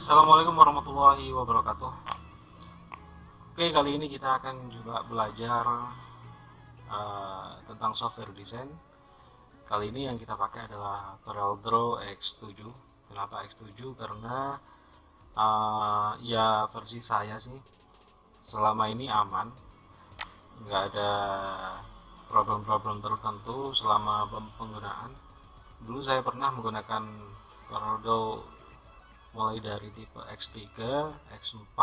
Assalamualaikum warahmatullahi wabarakatuh. Oke, kali ini kita akan juga belajar tentang software design. Kali ini yang kita pakai adalah CorelDRAW X7. Kenapa X7? Karena ya versi saya sih selama ini aman, nggak ada problem-problem tertentu selama penggunaan. Dulu saya pernah menggunakan CorelDRAW mulai dari tipe X3, X4,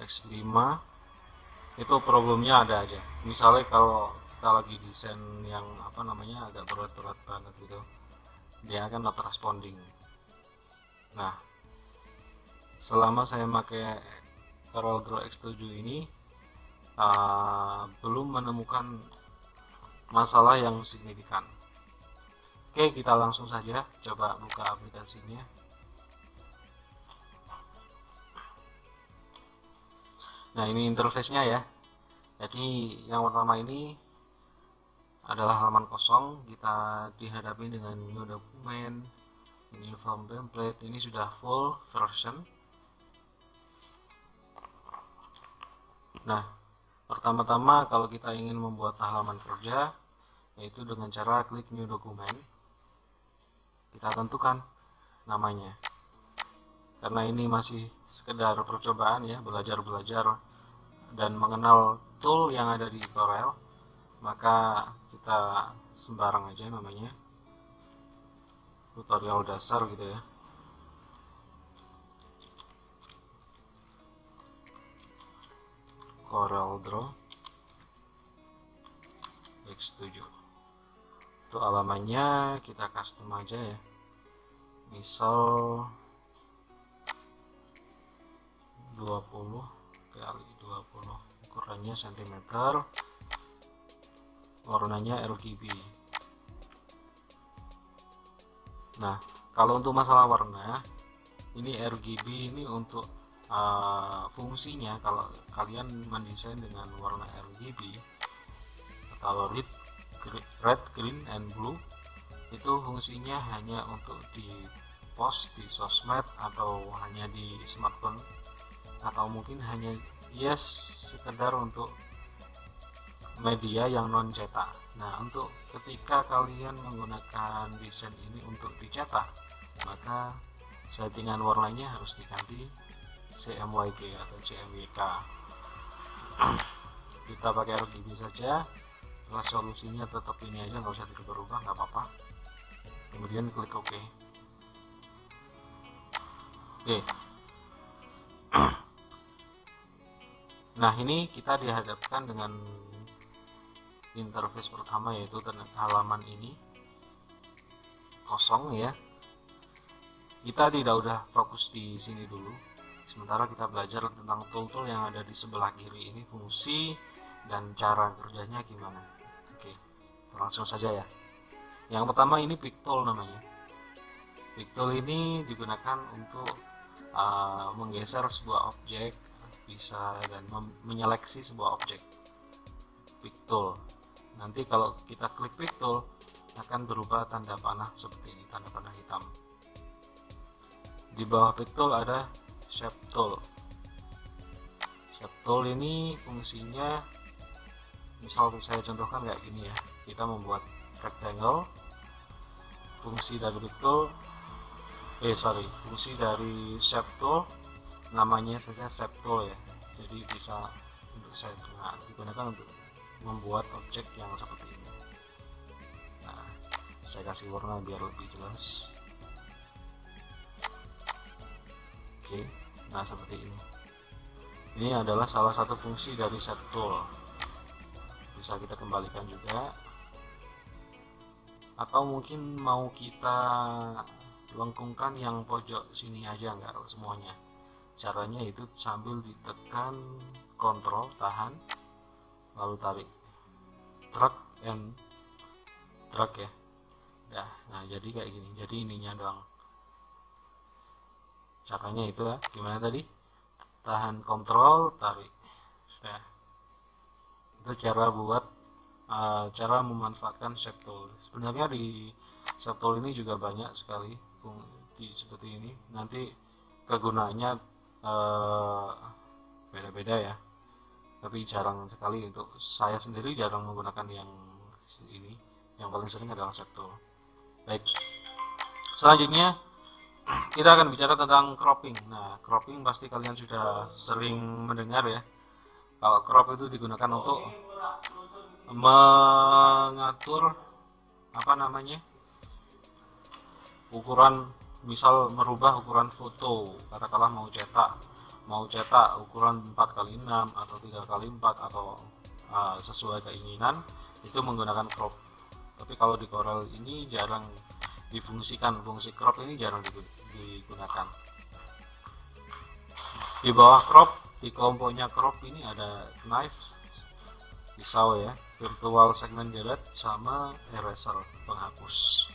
X5, itu problemnya ada aja. Misalnya kalau kita lagi desain yang agak berat-berat banget gitu, dia akan not responding. Nah, selama saya pakai CorelDRAW X7 ini belum menemukan masalah yang signifikan. Oke, kita langsung saja coba buka aplikasinya. Nah, ini interface-nya ya. Jadi yang pertama ini adalah halaman kosong. Kita dihadapi dengan new document, new form template. Ini sudah full version. Nah, pertama-tama kalau kita ingin membuat halaman kerja, yaitu dengan cara klik new document, kita tentukan namanya. Karena ini masih sekedar percobaan ya, belajar-belajar dan mengenal tool yang ada di Corel, maka kita sembarang aja namanya, tutorial dasar gitu ya. CorelDRAW X7 itu alamannya kita custom aja ya, misal 20 kali 20, ukurannya cm, warnanya RGB. Nah, kalau untuk masalah warna, ini RGB ini untuk fungsinya kalau kalian mendesain dengan warna RGB atau red, green, and blue, itu fungsinya hanya untuk di post di sosmed atau hanya di smartphone, atau mungkin hanya sekedar untuk media yang non cetak. Nah, untuk ketika kalian menggunakan desain ini untuk dicetak, maka settingan warnanya harus diganti CMYK atau CMYK. Kita pakai RGB saja. Resolusinya tetap ini aja, nggak usah dirubah, nggak apa-apa. Kemudian klik OK. Oke. Nah, ini kita dihadapkan dengan interface pertama, yaitu halaman ini kosong ya. Kita tidak udah fokus di sini dulu. Sementara kita belajar tentang tool-tool yang ada di sebelah kiri ini, fungsi dan cara kerjanya gimana. Oke, langsung saja ya. Yang pertama ini pick tool namanya. Pick tool ini digunakan untuk menggeser sebuah objek, bisa, dan menyeleksi sebuah objek. Pick tool. Nanti kalau kita klik pick tool akan berubah tanda panah seperti ini, tanda panah hitam. Di bawah pick tool ada shape tool. Shape tool ini fungsinya, misal saya contohkan kayak gini ya, kita membuat rectangle. Fungsi dari pick tool fungsi dari shape tool, namanya saja shape tool ya, jadi bisa untuk saya digunakan untuk membuat objek yang seperti ini. Nah, saya kasih warna biar lebih jelas. Oke, nah seperti ini. Ini adalah salah satu fungsi dari shape tool. Bisa kita kembalikan juga, atau mungkin mau kita lengkungkan yang pojok sini aja, enggak semuanya. Caranya itu sambil ditekan kontrol, tahan, lalu tarik, drag and drag ya. Nah, jadi kayak gini. Jadi ininya doang. Caranya itu ya, gimana tadi? Tahan kontrol, tarik. Sudah. Itu cara buat cara memanfaatkan shape tool. Sebenarnya di shape tool ini juga banyak sekali seperti ini. Nanti kegunaannya beda-beda ya, tapi jarang sekali. Untuk saya sendiri jarang menggunakan yang ini. Yang paling sering adalah set tool. Baik, selanjutnya kita akan bicara tentang cropping. Nah, cropping pasti kalian sudah sering mendengar ya. Kalau crop itu digunakan untuk mengatur ukuran, misal merubah ukuran foto, katakanlah mau cetak ukuran 4x6 atau 3x4 atau sesuai keinginan, itu menggunakan crop. Tapi kalau di Corel ini jarang difungsikan, fungsi crop ini jarang digunakan. Di bawah crop, di komponya crop ini ada knife, pisau ya, virtual segment delete, sama eraser, penghapus.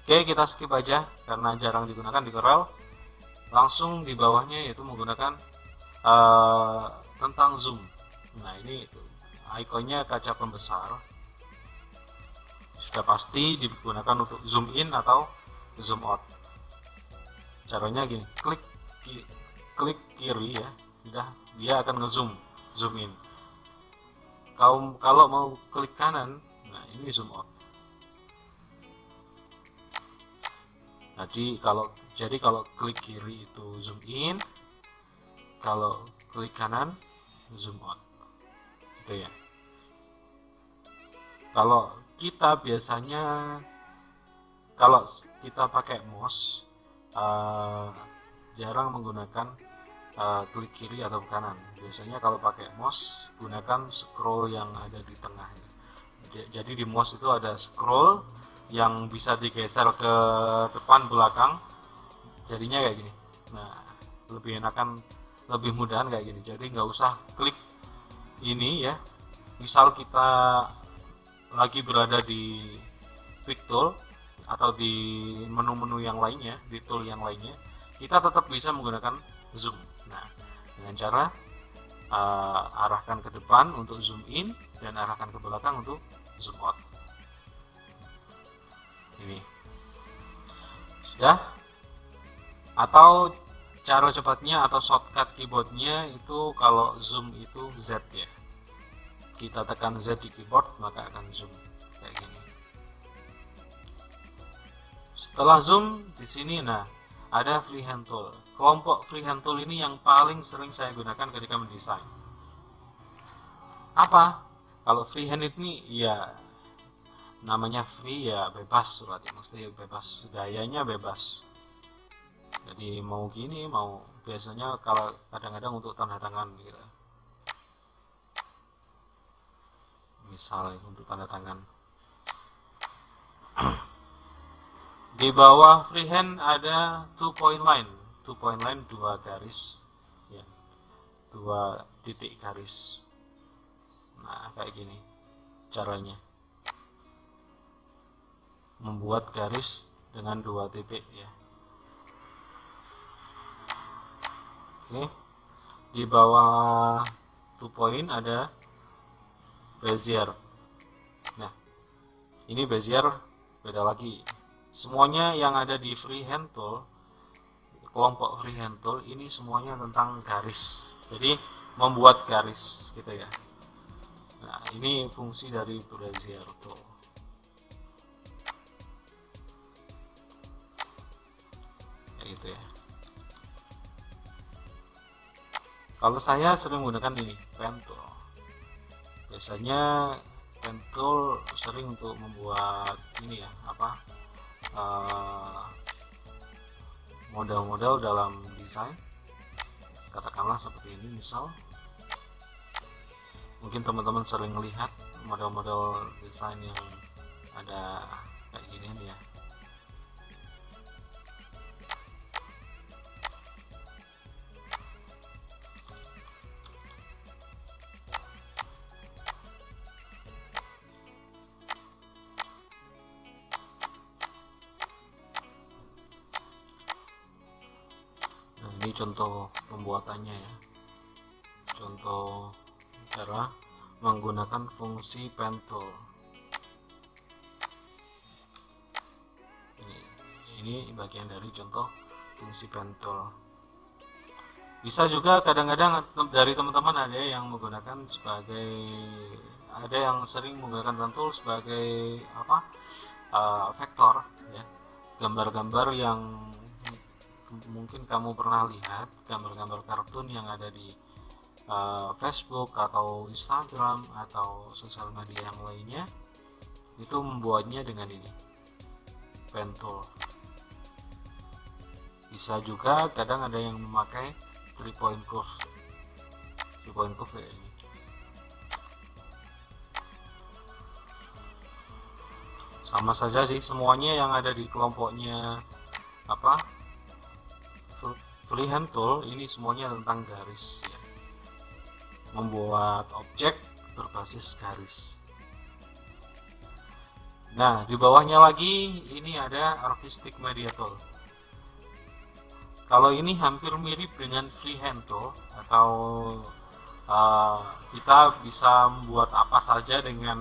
Oke, kita skip aja karena jarang digunakan di Corel. Langsung di bawahnya yaitu menggunakan tentang zoom. Nah, ini ikonnya kaca pembesar, sudah pasti digunakan untuk zoom in atau zoom out. Caranya gini, klik kiri ya, udah dia akan zoom in. Kalau mau klik kanan, nah ini zoom out. Jadi kalau klik kiri itu zoom in, kalau klik kanan zoom out, gitu ya. Kalau kita biasanya, kalau kita pakai mouse, jarang menggunakan klik kiri atau kanan. Biasanya kalau pakai mouse gunakan scroll yang ada di tengah. Jadi di mouse itu ada scroll yang bisa digeser ke depan belakang, jadinya kayak gini. Nah, lebih enakan, lebih mudahan kayak gini. Jadi nggak usah klik ini ya. Misal kita lagi berada di quick tool atau di menu-menu yang lainnya, di tool yang lainnya, kita tetap bisa menggunakan zoom. Nah, dengan cara arahkan ke depan untuk zoom in dan arahkan ke belakang untuk zoom out. Ini sudah. Atau cara cepatnya atau shortcut keyboardnya itu, kalau zoom itu Z ya, kita tekan Z di keyboard maka akan zoom kayak gini. Setelah zoom di sini, nah ada freehand tool. Kelompok freehand tool ini yang paling sering saya gunakan ketika mendesain. Apa? Kalau freehand ini ya namanya free ya, bebas, berarti mesti bebas, gayanya bebas. Jadi mau gini, mau biasanya kalau kadang-kadang untuk tanda tangan gitu. Misalnya untuk tanda tangan. Di bawah freehand ada 2 point line. 2 point line, 2 garis ya, 2 titik garis. Nah, kayak gini caranya membuat garis dengan 2 titik ya. Oke. Di bawah 2 point ada bezier. Nah, ini bezier beda lagi. Semuanya yang ada di freehand tool, kelompok freehand tool ini semuanya tentang garis. Jadi membuat garis gitu ya. Nah, ini fungsi dari bezier tool. Kayak gitu ya. Kalau saya sering menggunakan ini, pen tool. Biasanya pen tool sering untuk membuat ini ya, model-model dalam desain, katakanlah seperti ini. Misal mungkin teman-teman sering melihat model-model desain yang ada kayak gini nih ya. Ini contoh pembuatannya ya, contoh cara menggunakan fungsi pen tool. Ini bagian dari contoh fungsi pen tool. Bisa juga kadang-kadang dari teman-teman ada yang menggunakan sebagai, ada yang sering menggunakan pen tool sebagai vektor ya, gambar-gambar yang mungkin kamu pernah lihat, gambar-gambar kartun yang ada di Facebook atau Instagram atau sosial media yang lainnya, itu membuatnya dengan ini, pen tool. Bisa juga kadang ada yang memakai 3 point curve kayak ini. Sama saja sih, semuanya yang ada di kelompoknya freehand tool ini semuanya tentang garis ya, membuat objek berbasis garis. Nah, di bawahnya lagi ini ada artistic media tool. Kalau ini hampir mirip dengan freehand tool, atau kita bisa membuat apa saja dengan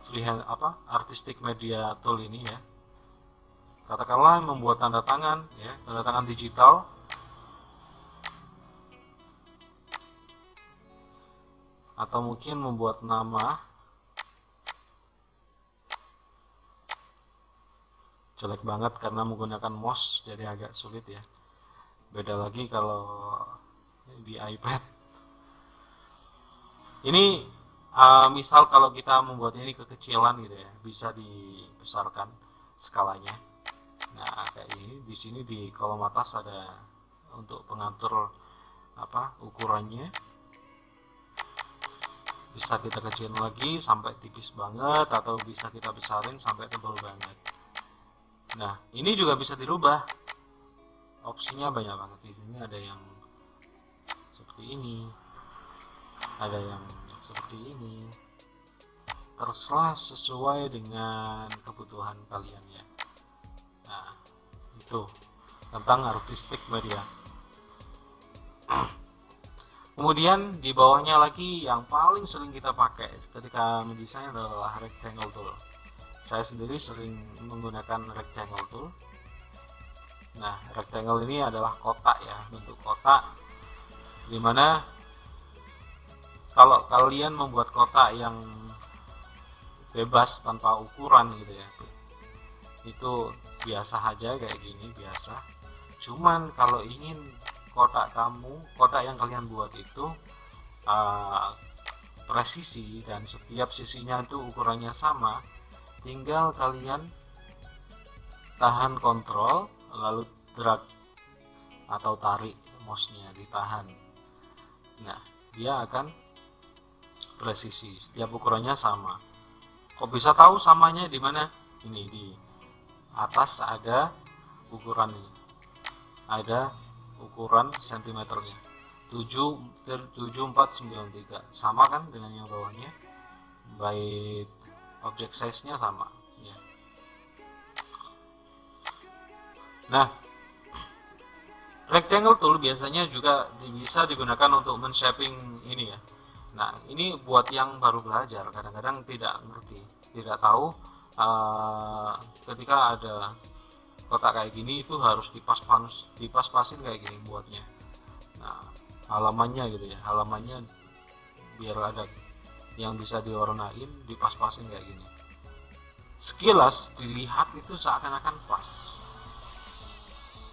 freehand artistic media tool ini ya. Katakanlah membuat tanda tangan ya, tanda tangan digital, atau mungkin membuat nama. Jelek banget karena menggunakan mouse, jadi agak sulit ya. Beda lagi kalau di iPad. Ini misal kalau kita membuat ini kekecilan gitu ya, bisa dibesarkan skalanya. Nah, kayak ini di sini di kolom atas ada untuk pengatur ukurannya. Bisa kita kecilin lagi sampai tipis banget, atau bisa kita besarin sampai tebal banget. Nah, ini juga bisa dirubah. Opsinya banyak banget. Di sini ada yang seperti ini, ada yang seperti ini. Terserah sesuai dengan kebutuhan kalian ya. Nah, itu tentang artistic media. Kemudian di bawahnya lagi yang paling sering kita pakai ketika mendesain adalah rectangle tool. Saya sendiri sering menggunakan rectangle tool. Nah, rectangle ini adalah kotak ya, bentuk kotak, dimana kalau kalian membuat kotak yang bebas tanpa ukuran gitu ya, itu biasa aja kayak gini, biasa. Cuman kalau ingin kotak yang kalian buat itu presisi dan setiap sisinya itu ukurannya sama, tinggal kalian tahan kontrol lalu drag atau tarik mouse-nya, ditahan. Nah, dia akan presisi, setiap ukurannya sama. Kok bisa tahu samanya di mana? Ini di atas ada ukuran ini, ada ukuran sentimeternya 7493, sama kan dengan yang bawahnya, baik object size-nya sama ya. Nah, rectangle tool biasanya juga bisa digunakan untuk men-shaping ini ya. Nah, ini buat yang baru belajar, kadang-kadang tidak ngerti, tidak tahu ketika ada kotak kayak gini itu harus dipas-pasin kayak gini buatnya. Nah, halamannya gitu ya, halamannya biar ada yang bisa diwarnain, dipas-pasin kayak gini. Sekilas dilihat itu seakan-akan pas.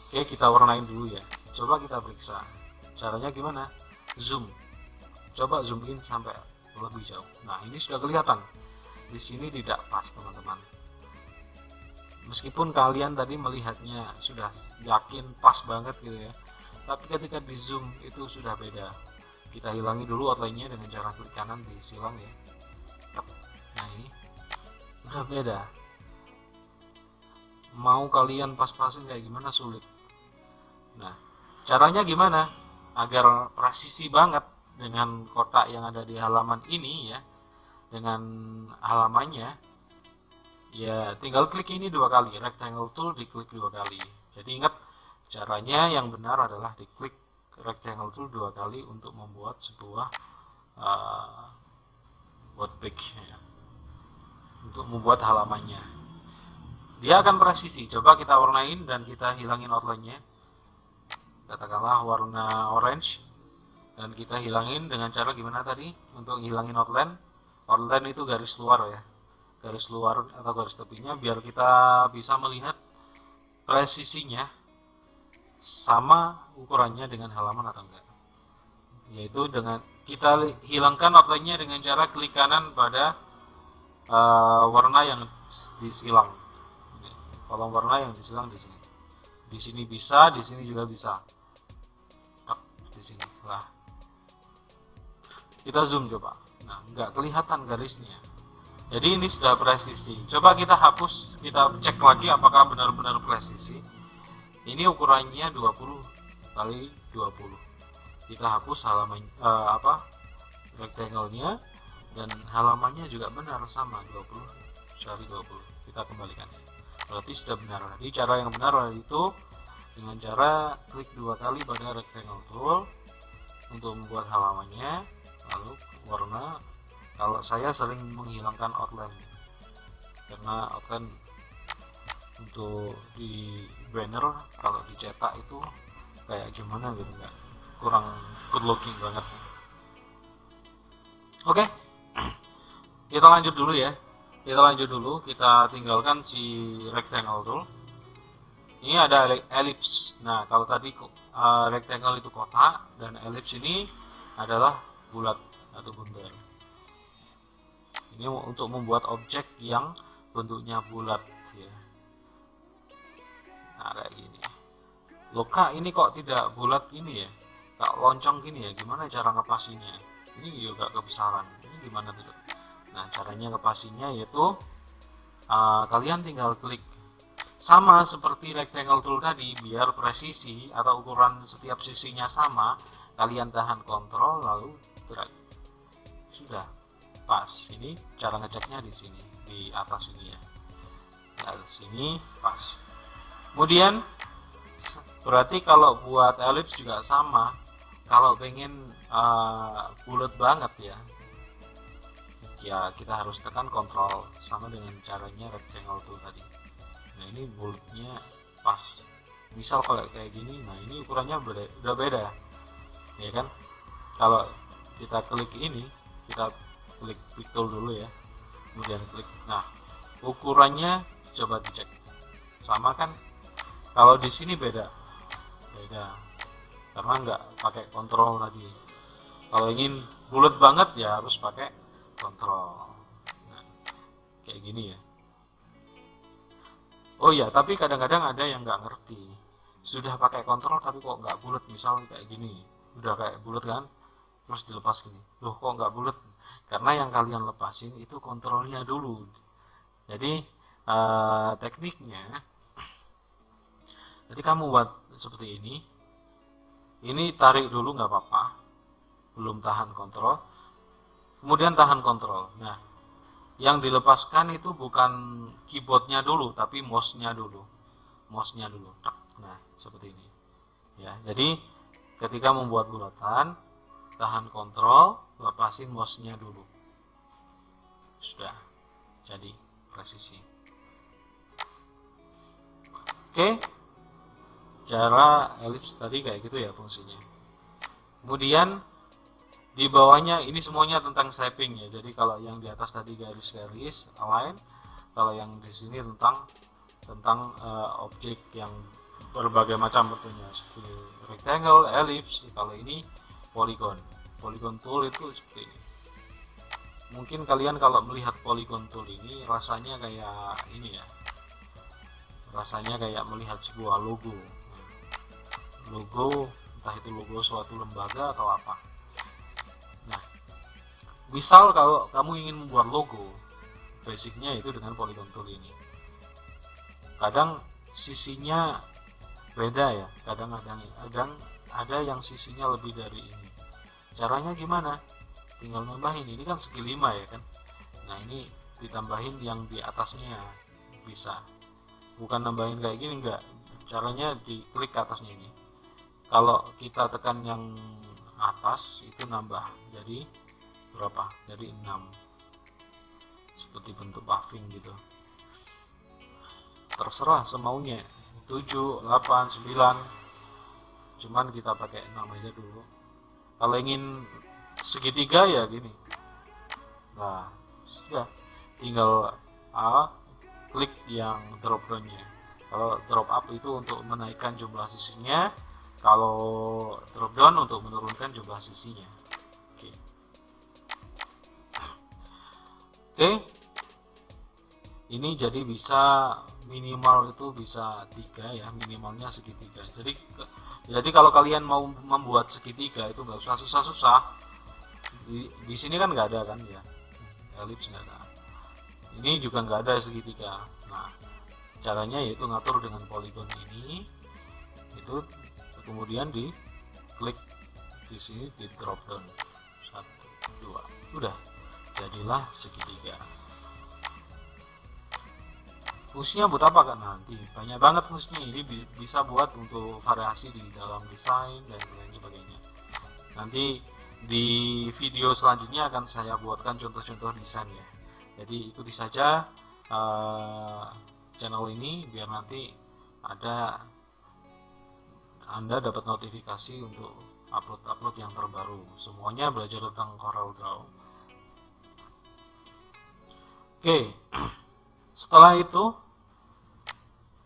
Oke, kita warnain dulu ya. Coba kita periksa. Caranya gimana? Zoom. Coba zoom in sampai lebih jauh. Nah, ini sudah kelihatan. Di sini tidak pas, teman-teman. Meskipun kalian tadi melihatnya sudah yakin pas banget gitu ya, tapi ketika di zoom itu sudah beda. Kita hilangi dulu outline-nya dengan cara klik kanan di silang ya. Nah, ini udah beda. Mau kalian pas-pasin kayak gimana sulit. Nah, caranya gimana agar presisi banget dengan kotak yang ada di halaman ini ya, dengan halamannya ya, tinggal klik ini 2 kali, rectangle tool diklik 2 kali. Jadi ingat, caranya yang benar adalah diklik rectangle tool 2 kali untuk membuat sebuah wordpage ya, untuk membuat halamannya. dia akan presisi. Coba kita warnain dan kita hilangin outline-nya, katakanlah warna orange, dan kita hilangin dengan cara gimana tadi untuk hilangin outline. Outline itu garis luar ya, garis luar atau garis tepinya, biar kita bisa melihat presisinya sama ukurannya dengan halaman atau enggak. Yaitu dengan kita hilangkan outline-nya dengan cara klik kanan pada warna yang disilang. Kolom warna yang disilang di sini. Di sini bisa, di sini juga bisa. Di sini. Lah. Kita zoom coba. Nah, nggak kelihatan garisnya. Jadi ini sudah presisi. Coba kita hapus, kita cek lagi apakah benar-benar presisi. Ini ukurannya 20 kali 20. Kita hapus halaman rectangle-nya, dan halamannya juga benar sama 20 kali 20. Kita kembalikan. Berarti sudah benar. Jadi cara yang benar itu dengan cara klik 2 kali pada rectangle tool untuk membuat halamannya, lalu warna. Kalau saya sering menghilangkan outline karena outline untuk di banner kalau dicetak itu kayak gimana gitu, nggak, kurang good looking banget. Oke, kita lanjut dulu ya. Kita tinggalkan si rectangle tool. Ini ada ellipse. Nah, kalau tadi rectangle itu kotak, dan ellipse ini adalah bulat atau bundar. Ini untuk membuat objek yang bentuknya bulat ya. Nah, kayak gini. Loh kak, ini kok tidak bulat gini ya, tak loncong gini ya, gimana cara ngepasinya? Ini juga kebesaran, ini gimana tuh? Nah, caranya ngepasinya yaitu kalian tinggal klik sama seperti rectangle tool tadi, biar presisi atau ukuran setiap sisinya sama. Kalian tahan kontrol lalu drag, sudah pas. Ini cara ngeceknya di sini, di atas ini ya. Nah, di sini pas. Kemudian berarti kalau buat ellipse juga sama. Kalau pengen bulat banget ya kita harus tekan kontrol sama dengan caranya rectangle tool tadi. Nah, ini bulatnya pas. Misal kalau kayak gini, nah ini ukurannya udah beda ya kan. Kalau kita klik ini, kita klik tool dulu ya, kemudian klik. Nah, ukurannya coba dicek sama kan. Kalau di sini beda karena nggak pakai kontrol tadi. Kalau ingin bulat banget ya harus pakai kontrol. Nah, kayak gini ya. Oh iya, tapi kadang-kadang ada yang nggak ngerti, sudah pakai kontrol tapi kok nggak bulat. Misal kayak gini, udah kayak bulat kan, terus dilepas gini, loh kok nggak bulat? Karena yang kalian lepasin itu kontrolnya dulu. Jadi tekniknya, jadi kamu buat seperti ini tarik dulu nggak apa-apa, belum tahan kontrol, kemudian tahan kontrol. Nah, yang dilepaskan itu bukan keyboardnya dulu, tapi mouse-nya dulu. Nah, seperti ini ya. Jadi ketika membuat bulatan, tahan kontrol, lepasin mouse-nya dulu, sudah jadi presisi. Oke, cara ellipse tadi kayak gitu ya fungsinya. Kemudian di bawahnya ini semuanya tentang shaping ya. Jadi kalau yang di atas tadi garis-garis align, kalau yang di sini tentang objek yang berbagai macam bentuknya, seperti rectangle, ellipse. Kalau ini polygon tool itu seperti ini. Mungkin kalian kalau melihat polygon tool ini rasanya kayak ini ya, rasanya kayak melihat sebuah logo, entah itu logo suatu lembaga atau apa. Nah, misal kalau kamu ingin membuat logo, basicnya itu dengan polygon tool ini. Kadang sisinya beda ya, kadang ada yang sisinya lebih dari ini. Caranya gimana? Tinggal nambahin, ini kan segi 5 ya kan. Nah, ini ditambahin yang di atasnya bisa. Bukan nambahin kayak gini, enggak. Caranya diklik ke atasnya ini. Kalau kita tekan yang atas itu nambah jadi berapa? Jadi 6. Seperti bentuk paving gitu. terserah semaunya, 7, 8, 9, cuman kita pakai 6 aja dulu. Kalau ingin segitiga ya gini. Nah, sudah tinggal klik yang drop down-nya. Kalau drop up itu untuk menaikkan jumlah sisinya, kalau drop down untuk menurunkan jumlah sisinya. Oke. Ini jadi bisa minimal itu bisa 3 ya, minimalnya segitiga. Jadi kalau kalian mau membuat segitiga itu nggak usah susah-susah. Di sini kan nggak ada kan ya, elips nggak ada. Ini juga nggak ada segitiga. Nah, caranya yaitu ngatur dengan poligon ini, itu kemudian di klik di sini di drop down 1, 2, udah jadilah segitiga. Fungsinya buat apa kan? Nanti banyak banget fungsinya. Ini bisa buat untuk variasi di dalam desain dan lain sebagainya. Nanti di video selanjutnya akan saya buatkan contoh-contoh desain ya. Jadi ikuti saja channel ini biar nanti Anda dapat notifikasi untuk upload yang terbaru. Semuanya belajar tentang CorelDRAW. Oke. Setelah itu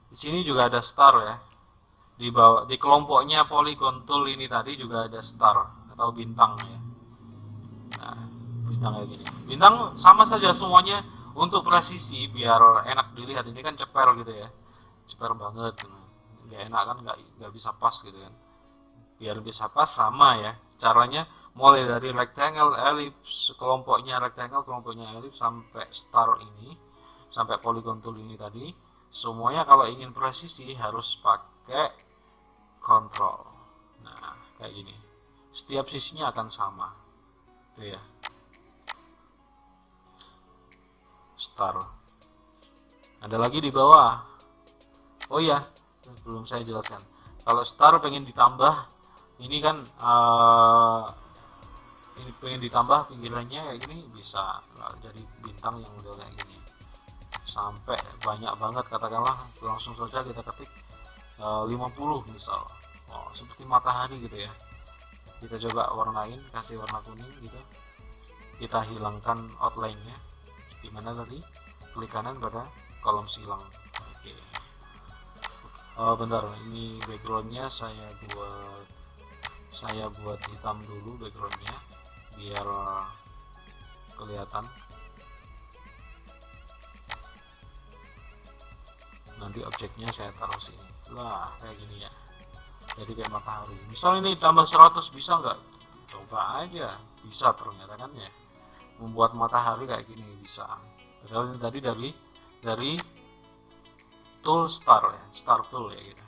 di sini juga ada star ya. Di kelompoknya polygon tool ini tadi juga ada star atau bintang ya. Nah, bintang kayak gini. Bintang sama saja semuanya untuk presisi biar enak dilihat. Ini kan ceper gitu ya, ceper banget. Nggak enak kan, nggak bisa pas gitu kan. Biar bisa pas sama ya. Caranya mulai dari rectangle, ellipse, kelompoknya rectangle, kelompoknya ellipse sampai star ini, sampai polygon tool ini tadi. Semuanya kalau ingin presisi harus pakai kontrol. Nah, kayak gini. Setiap sisinya akan sama. Tuh ya. Star. Ada lagi di bawah. Oh ya, belum saya jelaskan. Kalau star pengen ditambah, ini kan ini pengen ditambah pinggirannya kayak gini bisa. Jadi bintang yang udah kayak gini. Sampai banyak banget, katakanlah langsung saja kita ketik 50 misal. Oh, seperti matahari gitu ya. Kita coba warnain, kasih warna kuning gitu. Kita hilangkan outline-nya. Gimana tadi? Klik kanan pada kolom silang. Oke. Bentar, ini backgroundnya saya buat hitam dulu backgroundnya biar kelihatan. Nanti objeknya saya taruh sini. Lah, kayak gini ya. Jadi kayak matahari. Misal ini tambah 100 bisa nggak? Coba aja. Bisa ternyata kan ya. Membuat matahari kayak gini bisa. Padahal ini tadi dari tool star ya, star tool ya gitu.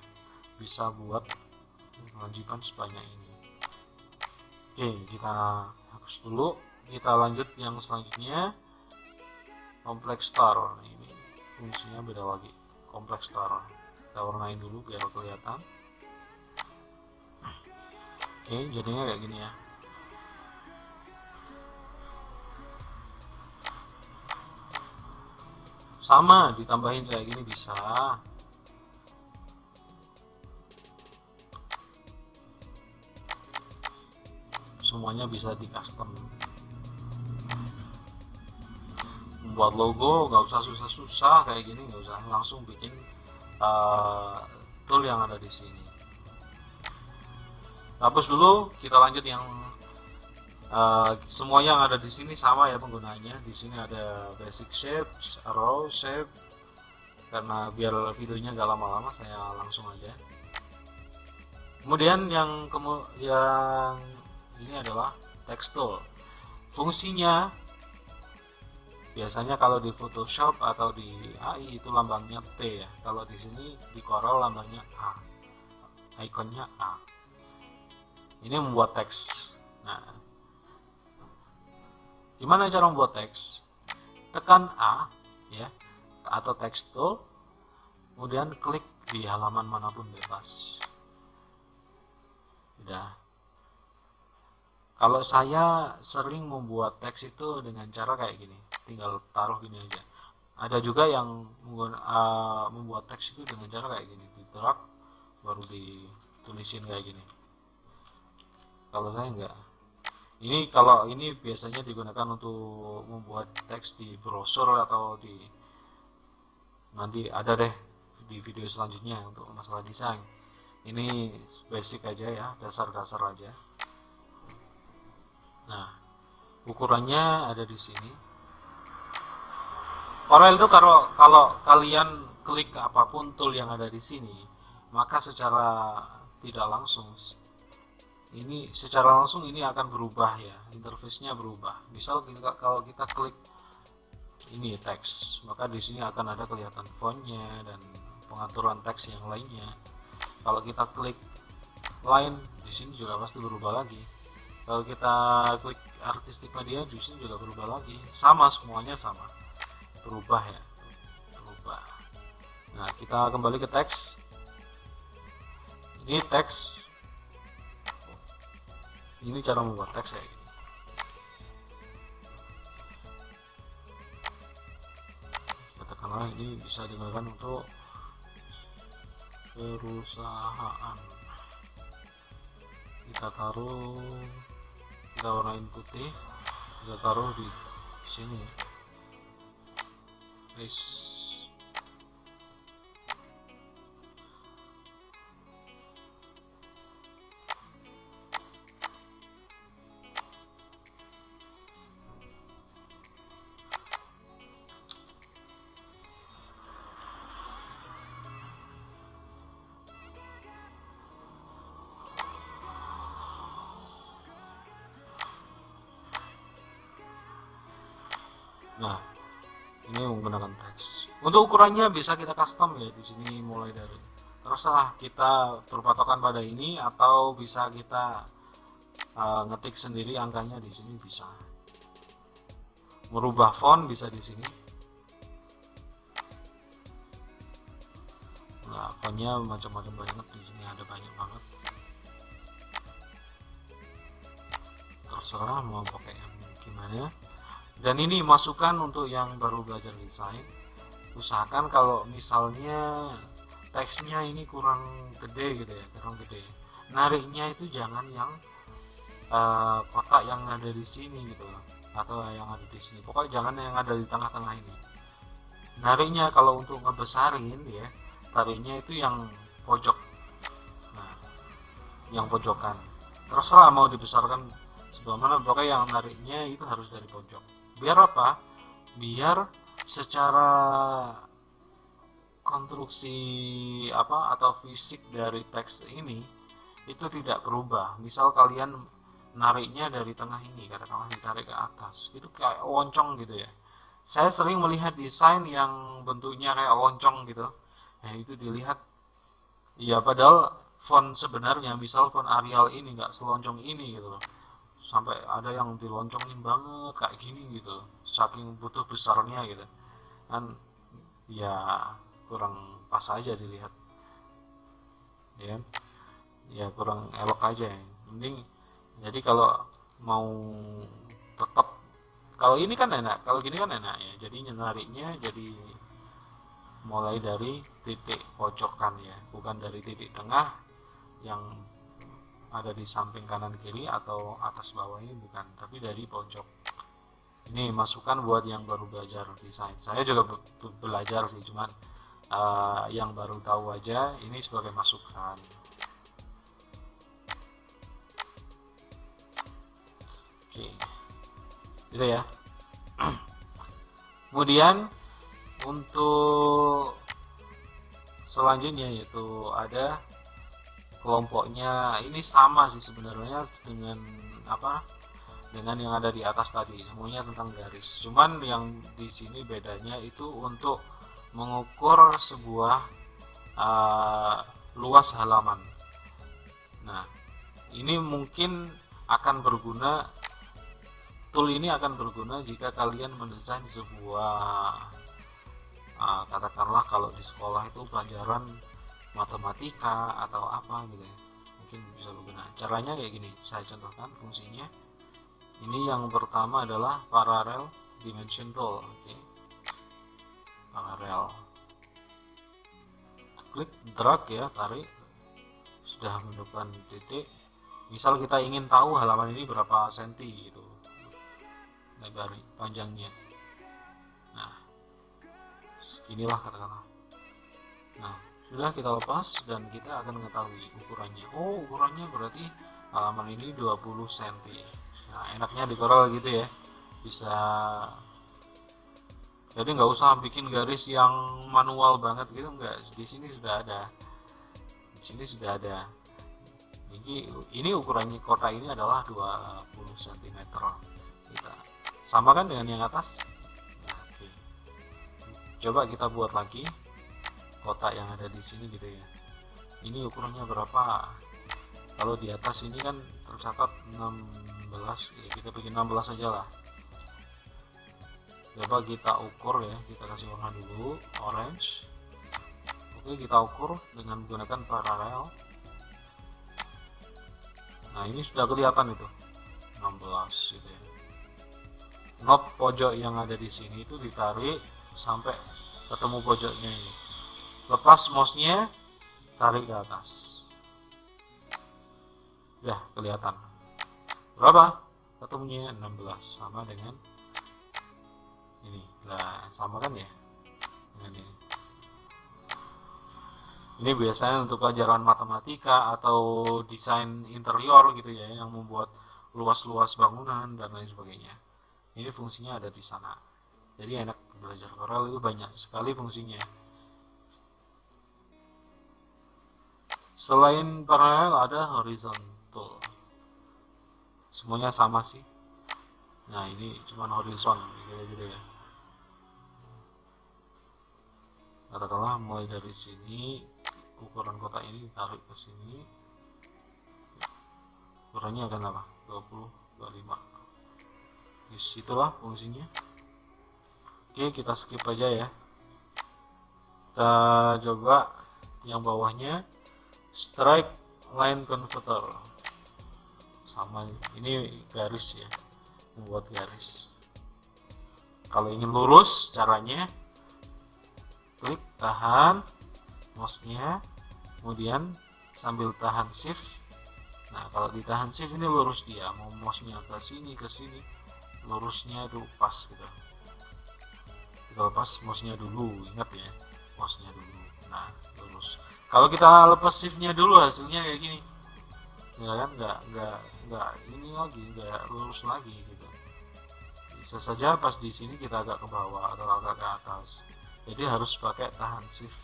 Bisa buat kelanjutan sebanyak ini. Oke, kita hapus dulu. Kita lanjut yang selanjutnya. Complex star. Nah, ini fungsinya beda lagi. Complex star. Kita warnain dulu biar kelihatan. Oke, jadinya kayak gini ya. Sama, ditambahin kayak gini bisa. Semuanya bisa di custom. Membuat logo nggak usah susah-susah kayak gini, nggak usah, langsung bikin tool yang ada di sini. Hapus dulu, kita lanjut yang semua yang ada di sini sama ya penggunanya. Di sini ada basic shapes, arrow shape. Karena biar videonya gak lama-lama, saya langsung aja. Kemudian yang ini adalah text tool. Fungsinya biasanya kalau di Photoshop atau di AI itu lambangnya T ya. Kalau di sini di Corel lambangnya A. Ikonnya A. Ini membuat teks. Nah, gimana cara membuat teks? Tekan A ya, atau text tool, kemudian klik di halaman manapun bebas. Udah. Kalau saya sering membuat teks itu dengan cara kayak gini, tinggal taruh gini aja. Ada juga yang membuat teks itu dengan cara kayak gini, di drag baru ditulisin kayak gini. Kalau saya enggak. Kalau ini biasanya digunakan untuk membuat teks di brosur atau di, nanti ada deh di video selanjutnya untuk masalah desain. Ini basic aja ya, dasar-dasar aja. Nah, ukurannya ada di sini. Corel itu kalau kalian klik apapun tool yang ada di sini, maka secara tidak langsung ini akan berubah ya, interface-nya berubah. Misal kalau kita klik ini teks, maka di sini akan ada kelihatan fontnya dan pengaturan teks yang lainnya. Kalau kita klik line, di sini juga pasti berubah lagi. Kalau kita klik artistik media, di sini juga berubah lagi. Sama, semuanya sama, berubah ya, berubah. Nah, kita kembali ke teks. Ini teks. Ini cara membuat teks kayak gini. Katakanlah ini bisa digunakan untuk perusahaan. Kita warnain putih, kita taruh di sini. Guys. Nah, ini menggunakan teks. Untuk ukurannya bisa kita custom ya di sini, mulai dari terserah kita berpatokan pada ini atau bisa kita ngetik sendiri angkanya di sini bisa. Merubah font bisa di sini. Nah, fontnya macam-macam banget di sini, ada banyak banget. Terserah mau pakai yang gimana. Dan ini masukan untuk yang baru belajar desain. Usahakan kalau misalnya teksnya ini kurang gede gitu ya, kurang gede, nariknya itu jangan yang kotak yang ada di sini gitu loh, atau yang ada di sini. Pokoknya jangan yang ada di tengah-tengah ini. Nariknya kalau untuk ngebesarin ya, tariknya itu yang pojok. Nah, yang pojokan. Terserah mau dibesarkan sebelah mana, pokoknya yang nariknya itu harus dari pojok. Biar apa? Biar secara konstruksi atau fisik dari teks ini itu tidak berubah. Misal kalian nariknya dari tengah ini, katakanlah ditarik ke atas, itu kayak loncong gitu ya. Saya sering melihat desain yang bentuknya kayak loncong gitu. Nah, itu dilihat ya, padahal font sebenarnya, misal font Arial ini nggak seloncong ini gitu loh. Sampai ada yang diloncongin banget kayak gini gitu, saking butuh besarnya gitu kan, ya kurang pas aja dilihat ya kurang elok aja ya. Mending jadi kalau mau tetap, kalau ini kan enak, kalau gini kan enak ya, jadi nariknya jadi mulai dari titik pojokan ya, bukan dari titik tengah yang ada di samping kanan kiri atau atas bawahnya, bukan, tapi dari pojok. Ini masukan buat yang baru belajar desain. Saya juga belajar sih, cuman yang baru tahu aja, ini sebagai masukan. Oke, gitu ya. Kemudian untuk selanjutnya yaitu ada kelompoknya. Ini sama sih sebenarnya dengan yang ada di atas tadi, semuanya tentang garis. Cuman yang di sini bedanya itu untuk mengukur sebuah luas halaman. Nah, ini mungkin akan berguna, tool ini akan berguna jika kalian mendesain sebuah katakanlah kalau di sekolah itu pelajaran matematika atau apa gitu ya, mungkin bisa berguna. Caranya kayak gini, saya contohkan fungsinya. Ini yang pertama adalah parallel dimension tool. Oke. paralel. Klik drag ya, tarik, sudah menemukan titik. Misal kita ingin tahu halaman ini berapa senti gitu lebar panjangnya. Nah, inilah katakanlah. Nah, sudah kita lepas dan kita akan mengetahui ukurannya. Oh, ukurannya berarti halaman ini 20 cm. Nah, enaknya di Corel gitu ya. Bisa, jadi nggak usah bikin garis yang manual banget gitu, enggak. Di sini sudah ada. Di sini sudah ada. Ini ukurannya kotak ini adalah 20 cm. Kita samakan dengan yang atas. Nah, oke. Coba kita buat lagi kotak yang ada di sini gitu ya. Ini ukurannya berapa? Kalau di atas ini kan tercatat 16, ya kita bikin 16 aja lah. Coba kita ukur ya, kita kasih warna dulu orange. Oke, kita ukur dengan menggunakan paralel. Nah, ini sudah kelihatan itu 16 gitu ya. Knob pojok yang ada di sini itu ditarik sampai ketemu pojoknya ini. Lepas mouse-nya, tarik ke atas. Ya, kelihatan. Berapa? Ketemunya 16, sama dengan ini. Nah, sama kan ya dengan ini. Ini biasanya untuk pelajaran matematika atau desain interior gitu ya, yang membuat luas-luas bangunan dan lain sebagainya. Ini fungsinya ada di sana. Jadi enak belajar Corel, itu banyak sekali fungsinya. Selain paralel ada horizontal. Semuanya sama sih. Nah, ini cuma horizon gitu ya. Katakanlah mulai dari sini, ukuran kotak ini ditarik ke sini. Ukurannya akan apa? 20, 25. Disitulah fungsinya. Oke, kita skip aja ya. Kita coba yang bawahnya, strike line converter. Sama, ini garis ya, membuat garis. Kalau ingin lurus, caranya klik tahan mouse-nya, kemudian sambil tahan shift. Nah, kalau ditahan shift ini lurus dia, mau mouse-nya ke sini lurusnya itu pas gitu. Kita lepas mouse-nya dulu, ingat ya, mouse-nya dulu. Nah, lurus. Kalau kita lepas shift-nya dulu, hasilnya kayak gini. Ya kan, nggak ini lagi, nggak lurus lagi gitu. Bisa saja pas di sini kita agak ke bawah atau agak ke atas. Jadi harus pakai tahan shift.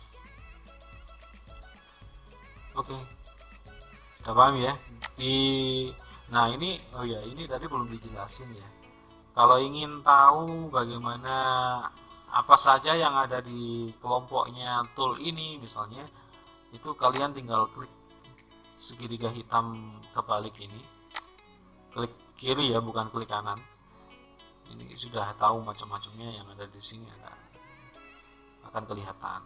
Oke, udah paham ya. Nah ini, oh ya, ini tadi belum dijelasin ya. Kalau ingin tahu bagaimana apa saja yang ada di kelompoknya tool ini, misalnya, itu kalian tinggal klik segitiga hitam kebalik ini, klik kiri ya, bukan klik kanan. Ini sudah tahu macam-macamnya yang ada di sini, akan kelihatan.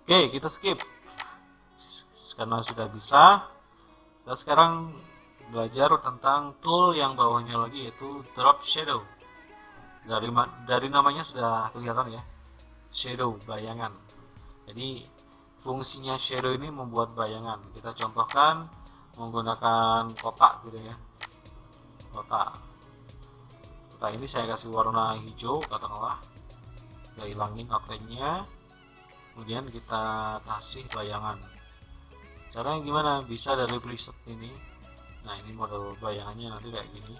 Oke, kita skip karena sudah bisa. Kita sekarang belajar tentang tool yang bawahnya lagi, yaitu drop shadow. Dari namanya sudah kelihatan ya, shadow, bayangan. Jadi fungsinya shadow ini membuat bayangan. Kita contohkan menggunakan kotak gitu ya. Kotak ini saya kasih warna hijau katakanlah. Kita hilangin outline-nya, kemudian kita kasih bayangan. Caranya gimana? Bisa dari preset ini. Nah, ini model bayangannya nanti kayak gini.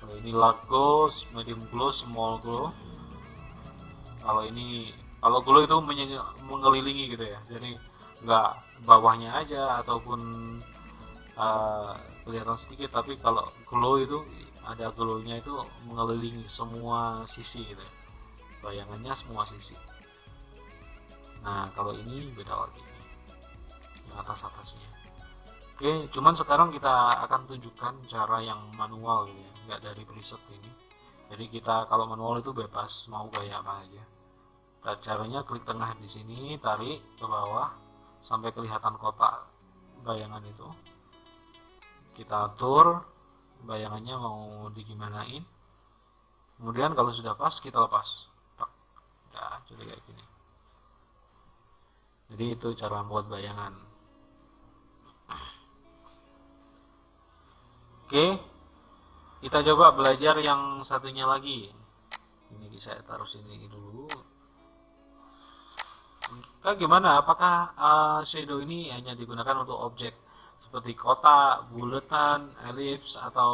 Kalau ini light glow, medium glow, small glow. Kalau glow itu mengelilingi gitu ya. Jadi nggak bawahnya aja ataupun kelihatan sedikit, tapi kalau glow itu ada glownya itu mengelilingi semua sisi gitu ya. Bayangannya semua sisi. Nah, kalau ini beda lagi, yang atasnya. Oke, cuman sekarang kita akan tunjukkan cara yang manual ya, nggak dari preset ini. Jadi kita kalau manual itu bebas mau gaya apa aja. Caranya klik tengah di sini, tarik ke bawah sampai kelihatan kotak bayangan itu. Kita atur bayangannya mau digimanain. Kemudian kalau sudah pas kita lepas. jadi kayak gini. Jadi itu cara membuat bayangan. Oke, kita coba belajar yang satunya lagi. Ini saya taruh sini dulu. Kak, gimana? Apakah shadow ini hanya digunakan untuk objek seperti kotak, buletan, elips, atau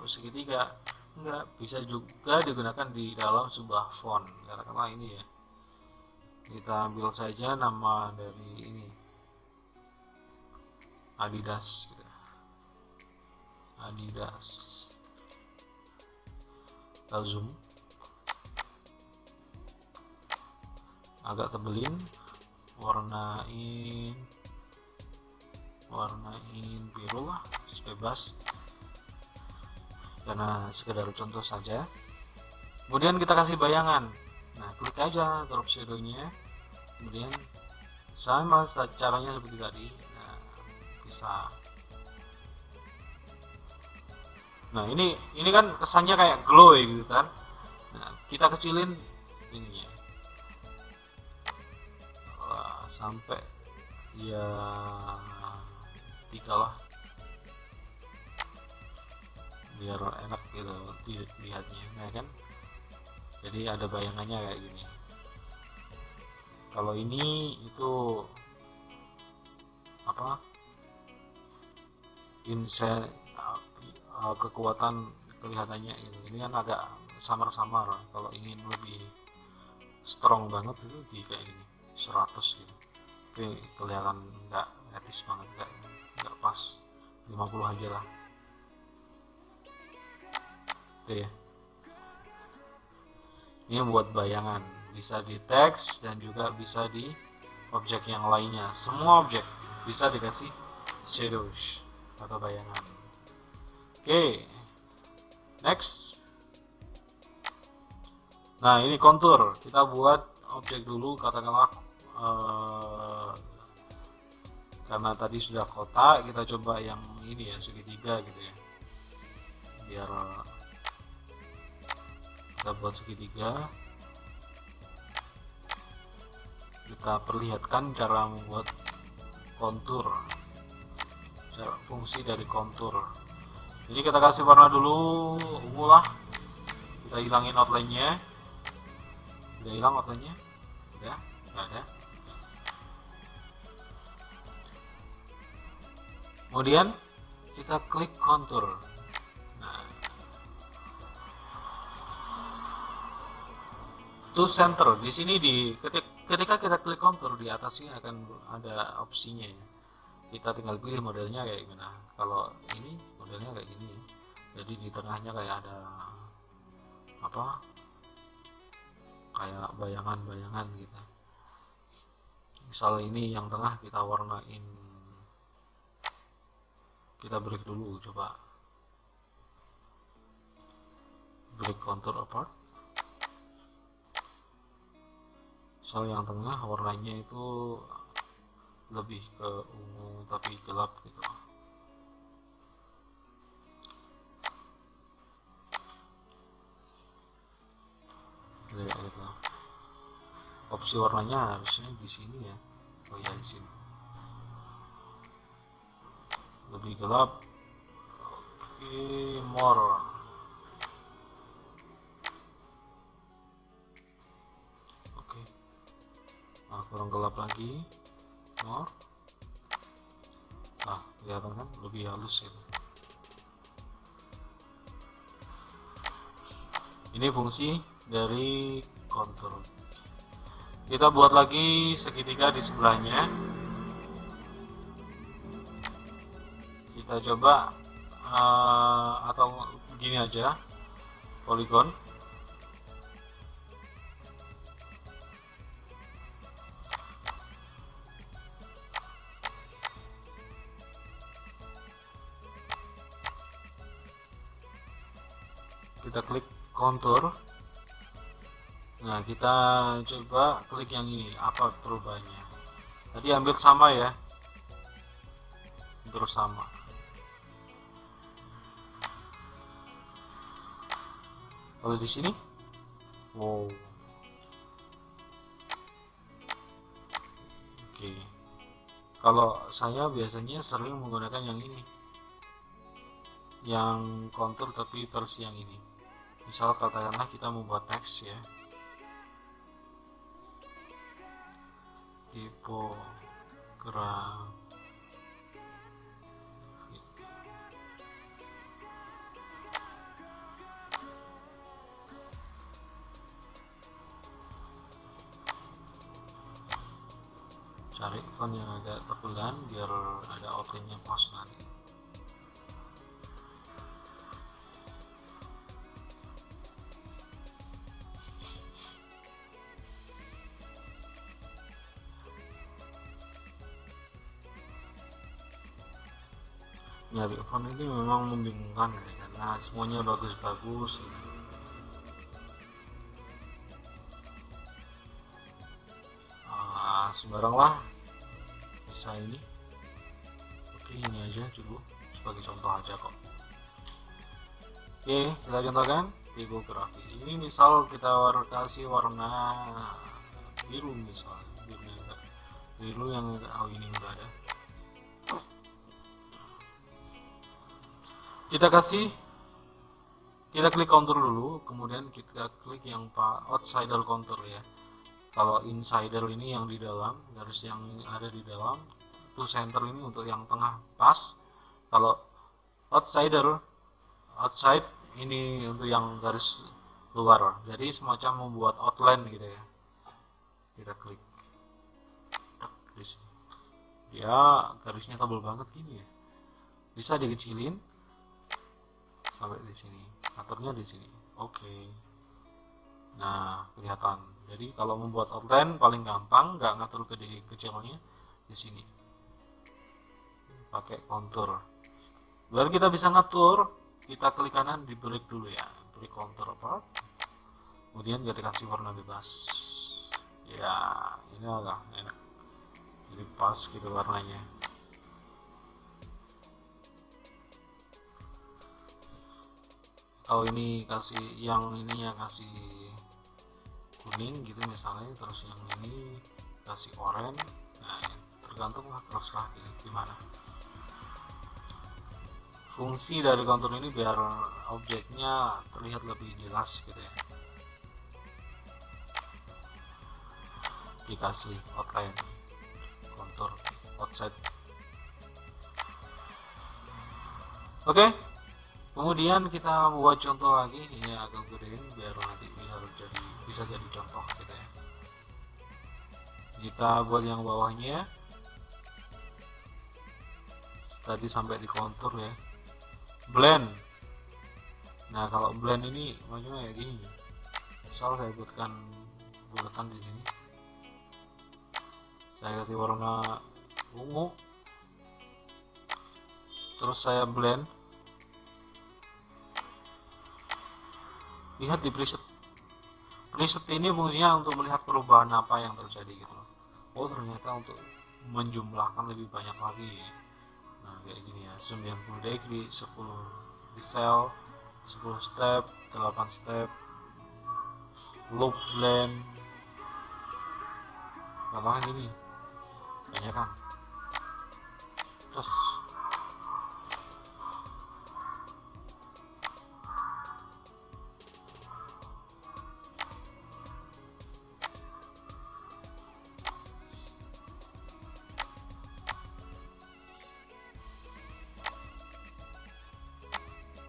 segitiga? Enggak, bisa juga digunakan di dalam sebuah font. Katakanlah ini ya. Kita ambil saja nama dari ini, Adidas. Adidas. Kita zoom. Agak tebelin, warnain biru lah, bebas karena sekedar contoh saja. Kemudian kita kasih bayangan. Nah, klik aja drop shadow-nya, kemudian sama caranya seperti tadi. Nah, bisa. Nah, ini kan kesannya kayak glow gitu kan. Nah, kita kecilin ininya sampai ya 3 lah, biar enak gitu dilihatnya, nah kan. Jadi ada bayangannya kayak gini. Kalau ini itu apa, kekuatan kelihatannya ini kan agak samar-samar. Kalau ingin lebih strong banget itu di kayak gini 100 gitu, tapi kelihatan nggak etis banget, nggak pas. 50 aja lah. Oke ya, ini membuat bayangan, bisa di teks dan juga bisa di objek yang lainnya. Semua objek bisa dikasih shadows atau bayangan. Oke, next. Nah, ini kontur. Kita buat objek dulu, katakanlah karena tadi sudah kotak, kita coba yang ini ya, segitiga gitu ya, biar kita buat segitiga. Kita perlihatkan cara membuat kontur, cara fungsi dari kontur. Jadi kita kasih warna dulu ungu lah, kita hilangin outline-nya. Udah hilang outline-nya? Udah? Nggak ada. Kemudian kita klik kontur. Nah, to center di sini, ketika kita klik kontur, di atasnya akan ada opsinya ya. Kita tinggal pilih modelnya kayak gimana. Kalau ini modelnya kayak gini ya. Jadi di tengahnya kayak ada apa? Kayak bayangan-bayangan gitu. Misal ini yang tengah kita warnain, kita break dulu, coba break contour apart. Misal yang tengah warnanya itu lebih ke ungu tapi gelap gitu. Gitu. Opsi warnanya harusnya di sini ya. Oh ya, di sini. Lebih gelap. Oke, more. Oke. Nah, kurang gelap lagi. More. Nah, kelihatan kan lebih halus gitu. Ini fungsi dari kontur. Kita buat lagi segitiga di sebelahnya. Kita coba atau begini aja, poligon. Kita klik kontur. Nah, kita coba klik yang ini, apa perubahannya. Tadi ambil sama ya, terus sama. Kalau di sini, wow, Oke, kalau saya biasanya sering menggunakan yang ini, yang kontur tapi versi yang ini. Misal katakanlah kita membuat teks ya, tipografi. Cari font yang agak tebelan biar ada outline-nya pas nanti. Nyari font ini memang membingungkan ya, karena semuanya bagus-bagus gitu. Sembarang lah bisa ini. Oke, ini aja dulu sebagai contoh aja kok. Oke, kita contohkan tipografi. Ini misal kita kasih warna biru, misal biru yang ini enggak ada. Kita klik contour dulu, kemudian kita klik yang outsider contour ya. Kalau insider ini yang di dalam, garis yang ada di dalam, itu center ini untuk yang tengah pas. Kalau outside ini untuk yang garis luar. Jadi semacam membuat outline gitu ya. Kita klik di sini. Ya, garisnya tebal banget gini ya. Bisa dikecilin sampai di sini. Aturnya di sini. Oke. Nah, kelihatan. Jadi kalau membuat outline paling gampang, nggak ngatur gede kecilnya di sini. Pakai kontur. Biar kita bisa ngatur, kita klik kanan di break dulu ya. Break kontur apa? Kemudian kita kasih warna bebas. Ya, ini agak enak. Jadi pas gitu warnanya. Kalau ini kasih yang ininya kasih kuning gitu misalnya, terus yang ini kasih oranye. Nah, tergantung lah terserah gimana. Fungsi dari kontur ini biar objeknya terlihat lebih jelas gitu ya. Dikasih outline kontur outside. Oke. Kemudian kita membuat contoh lagi, ini agak gedein biar nanti bisa jadi contoh gitu ya. Kita buat yang bawahnya tadi sampai di kontur ya. Blend. Nah, kalau blend ini macamnya kayak gini. Misal saya buatkan bulatan di sini. Saya kasih warna ungu. Terus saya blend. Lihat di preset. Preset ini fungsinya untuk melihat perubahan apa yang terjadi gitu. Oh, ternyata untuk menjumlahkan lebih banyak lagi. Nah, kayak gini ya, 90 degree, 10 pixel, 10 step, 8 step, loop blend. Gampang gini. Banyak kan. Terus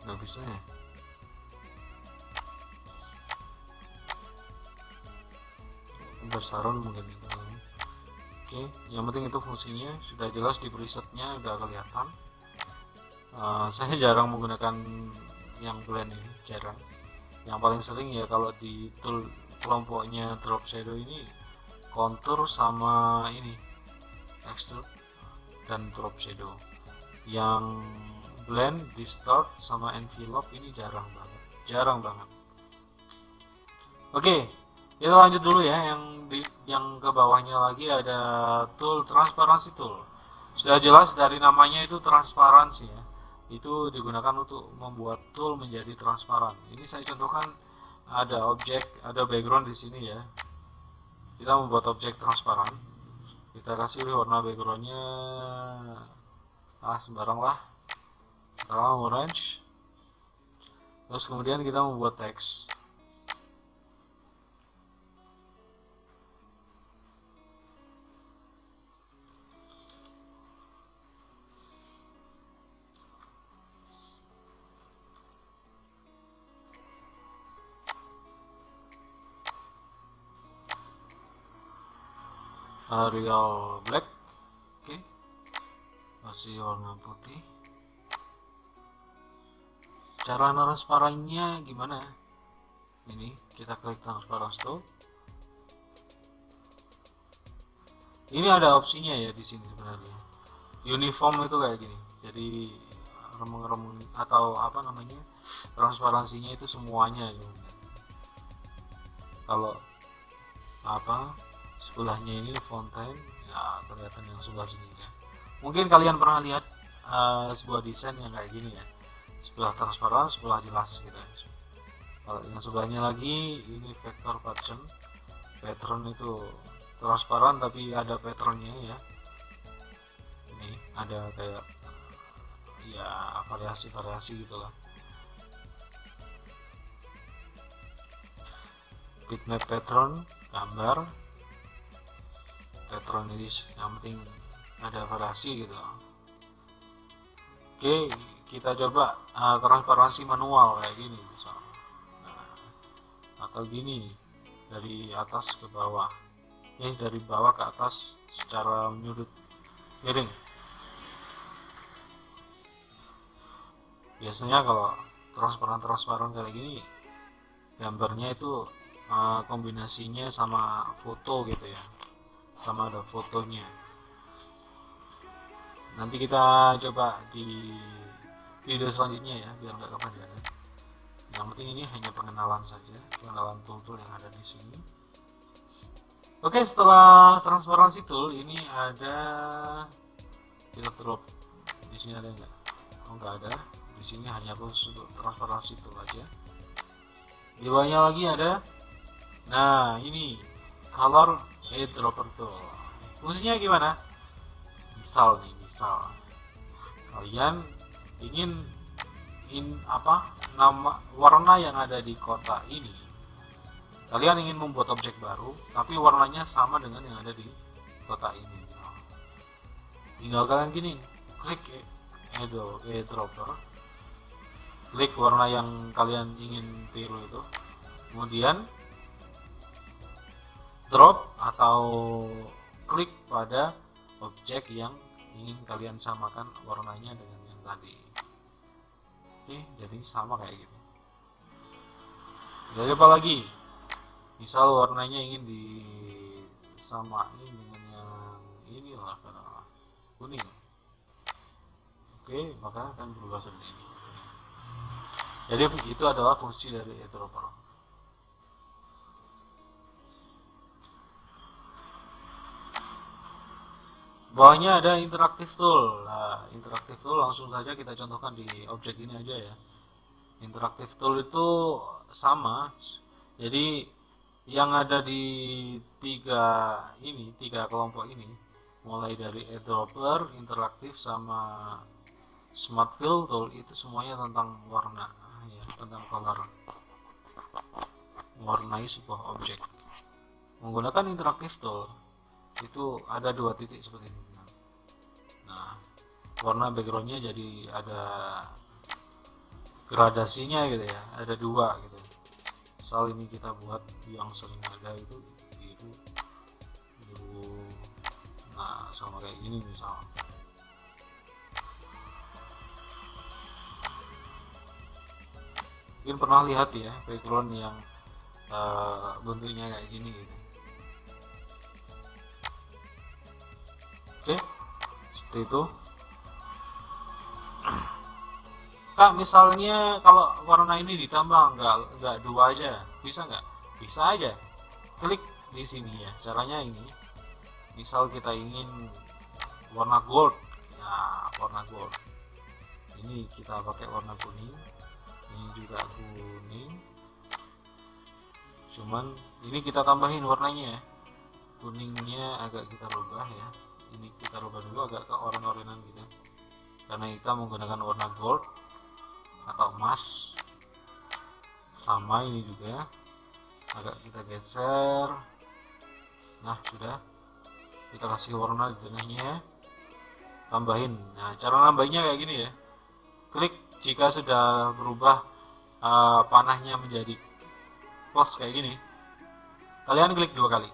nggak bisa ya. Besaran mungkin itu. Oke, yang penting itu fungsinya sudah jelas di presetnya udah kelihatan. Saya jarang menggunakan yang blend ini, jarang. Yang paling sering ya kalau di tool kelompoknya drop shadow ini kontur sama ini extrude dan drop shadow. Yang blend, distort sama envelope ini jarang banget. Oke, kita lanjut dulu ya. Yang ke bawahnya lagi ada tool transparansi tool. Sudah jelas dari namanya itu transparansi ya. Itu digunakan untuk membuat tool menjadi transparan. Ini saya contohkan ada objek, ada background di sini ya. Kita membuat objek transparan. kita kasih warna backgroundnya sembarang lah, terang orange. Terus kemudian kita membuat teks. Arial black, oke. Masih warna putih. Cara transparannya gimana? Ini kita klik transparan tool. Ini ada opsinya ya di sini sebenarnya. Uniform itu kayak gini. Jadi remeng-remeng atau apa namanya, transparansinya itu semuanya gitu. Kalau apa sebelahnya ini fontaine ya kelihatan yang sebelah sini ya. Mungkin kalian pernah lihat sebuah desain yang kayak gini ya, sebelah transparan sebelah jelas gitu. Kalau yang sebelahnya lagi ini vector pattern itu transparan tapi ada patternnya ya. Ini ada kayak ya variasi gitulah. Bitmap pattern gambar pattern ini yang penting ada variasi gitu. Oke, kita coba transparansi manual kayak gini misalnya. Atau gini dari atas ke bawah, dari bawah ke atas secara menyudut miring. Biasanya kalau transparan kayak gini gambarnya itu kombinasinya sama foto gitu ya, sama ada fotonya. Nanti kita coba di video selanjutnya ya, biar nggak kepanjangan. Yang penting ini hanya pengenalan saja, pengenalan tool-tool yang ada di sini. Oke, setelah transparansi tool ini ada filter drop. Di sini ada nggak? Oh, nggak ada. Di sini hanya khusus untuk transparansi tool aja. Di bawahnya lagi ada, nah ini color eyedropper tool. Fungsinya gimana? Misal kalian ingin nama warna yang ada di kotak ini, kalian ingin membuat objek baru tapi warnanya sama dengan yang ada di kotak ini. Tinggal kalian gini, klik eyedropper, klik warna yang kalian ingin tiru itu, kemudian drop atau klik pada objek yang ingin kalian samakan warnanya dengan yang tadi. Oke, jadi sama kayak gitu. Jadi apa lagi? Misal warnanya ingin disamain dengan yang ini lah, kuning. Oke, maka akan berubah seperti ini. Jadi itu adalah fungsi dari eyedropper. Bawahnya ada interactive tool. Nah, interactive tool langsung saja kita contohkan di objek ini aja ya. Interactive tool itu sama. Jadi yang ada di tiga kelompok ini, mulai dari eyedropper, interaktif sama smart fill tool, itu semuanya tentang warna ya, tentang color. Mewarnai sebuah objek. Menggunakan interactive tool itu ada 2 titik seperti ini. Nah, warna backgroundnya jadi ada gradasinya gitu ya, ada 2 gitu. Misal ini kita buat yang sering ada itu biru, nah sama kayak gini misal. Mungkin pernah lihat ya background yang bentuknya kayak gini gitu. Oke, seperti itu. Kak, misalnya kalau warna ini ditambah nggak 2 aja, bisa nggak? Bisa aja. Klik di sini ya. Caranya ini. Misal kita ingin warna gold, ya warna gold. Ini kita pakai warna kuning. Ini juga kuning. Cuman ini kita tambahin warnanya ya. kuningnya agak kita rubah ya. Ini kita rubah dulu agak ke oren-orenan gitu, karena kita menggunakan warna gold atau emas. Sama ini juga agak kita geser. Nah sudah, kita kasih warna di tengahnya, tambahin. Nah cara nambahinnya kayak gini ya, klik jika sudah berubah panahnya menjadi plus kayak gini, kalian klik 2 kali.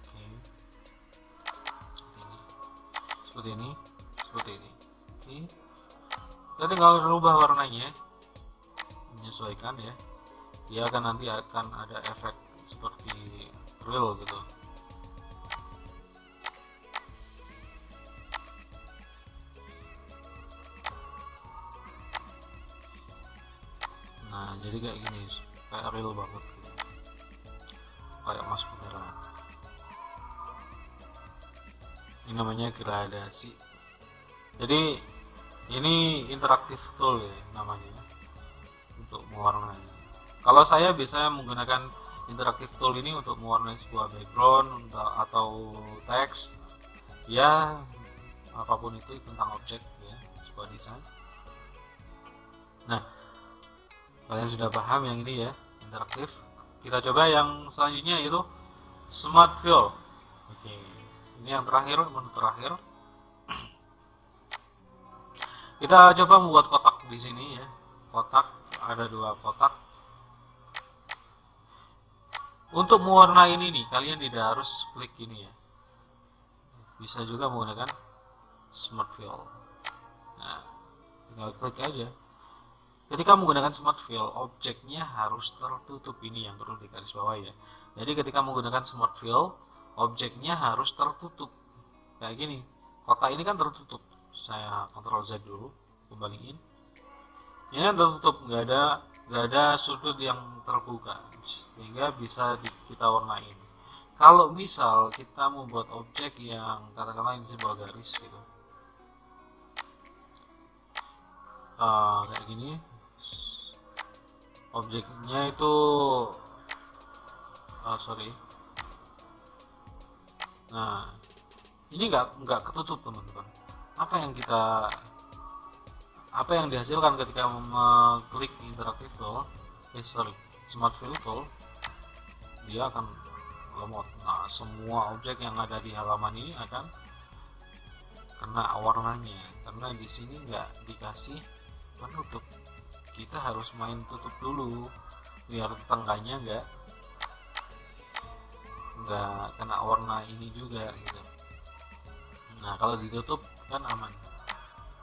Oke. Seperti ini, seperti ini. Oke. Kita tinggal rubah warnanya, menyesuaikan ya. Dia akan nanti akan ada efek seperti real gitu. Nah jadi kayak gini, kayak real banget gitu, kayak emas beneran. Ini namanya gradasi. Jadi ini interaktif tool ya namanya, untuk mewarnai. Kalau saya biasanya menggunakan interaktif tool ini untuk mewarnai sebuah background atau teks ya, apapun itu tentang objek ya, sebuah desain. Nah kalian sudah paham yang ini ya, interaktif. Kita coba yang selanjutnya, yaitu smart fill. Oke, ini yang terakhir, menu terakhir. Kita coba membuat kotak di sini ya. Kotak, ada 2 kotak. Untuk mewarnai ini nih, kalian tidak harus klik ini ya. Bisa juga menggunakan smart fill. Nah, tinggal klik aja. Ketika menggunakan smart fill, objeknya harus tertutup, ini yang perlu digarisbawahi ya. Jadi ketika menggunakan smart fill, objeknya harus tertutup. Kayak gini, kotak ini kan tertutup. Saya Ctrl Z dulu, kembaliin. Ini kan tertutup, nggak ada sudut yang terbuka, sehingga bisa kita warnain. Kalau misal kita membuat objek yang katakanlah ini sebuah garis gitu, kayak gini, objeknya itu nah ini nggak ketutup teman-teman. Apa yang dihasilkan ketika mengklik interaktif tool, smart fill tool, dia akan lemot. Nah semua objek yang ada di halaman ini akan kena warnanya, karena di sini nggak dikasih penutup. Kita harus main tutup dulu biar tengahnya nggak kena warna ini juga gitu. Nah kalau ditutup kan aman.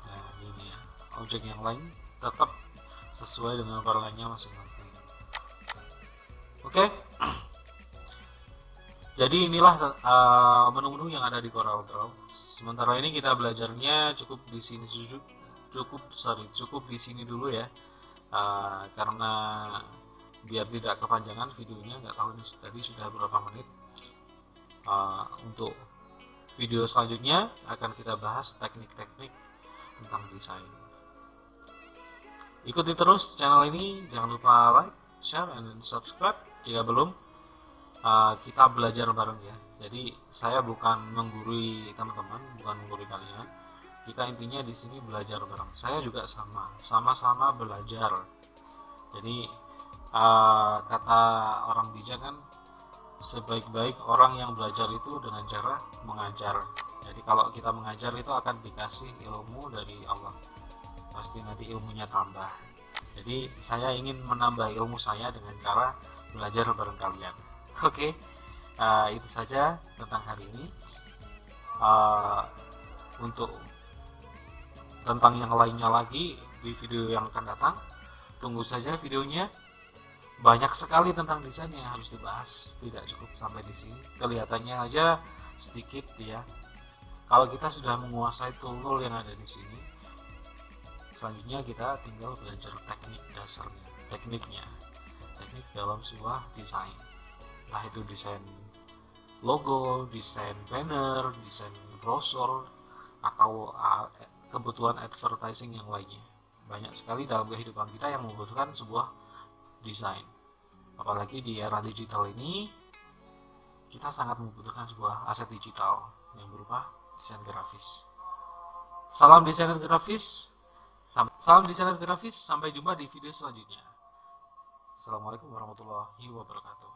Nah ini ya, objek yang lain tetap sesuai dengan warnanya masing-masing. Oke. Jadi inilah menu-menu yang ada di CorelDRAW. Sementara ini kita belajarnya cukup di sini dulu ya. Karena biar tidak kepanjangan videonya, nggak tahu ini tadi sudah berapa menit. Untuk video selanjutnya akan kita bahas teknik-teknik tentang desain. Ikuti terus channel ini, jangan lupa like, share, and subscribe jika belum. Kita belajar bareng ya. Jadi saya bukan menggurui teman-teman, bukan menggurui kalian. Kita intinya di sini belajar bareng. Saya juga sama-sama belajar. Jadi kata orang bijak kan, sebaik-baik orang yang belajar itu dengan cara mengajar. Jadi kalau kita mengajar itu akan dikasih ilmu dari Allah, pasti nanti ilmunya tambah. Jadi saya ingin menambah ilmu saya dengan cara belajar bareng kalian. Oke, itu saja tentang hari ini. Untuk tentang yang lainnya lagi di video yang akan datang, tunggu saja videonya. Banyak sekali tentang desain yang harus dibahas, tidak cukup sampai di sini. Kelihatannya aja sedikit ya. Kalau kita sudah menguasai tool yang ada di sini, selanjutnya kita tinggal belajar teknik dasarnya, teknik dalam sebuah desain. Entah itu desain logo, desain banner, desain brosur, atau kebutuhan advertising yang lainnya. Banyak sekali dalam kehidupan kita yang membutuhkan sebuah desain. Apalagi di era digital ini, kita sangat membutuhkan sebuah aset digital yang berupa desain grafis. Salam desainer grafis. Salam desainer grafis. Sampai jumpa di video selanjutnya. Assalamualaikum warahmatullahi wabarakatuh.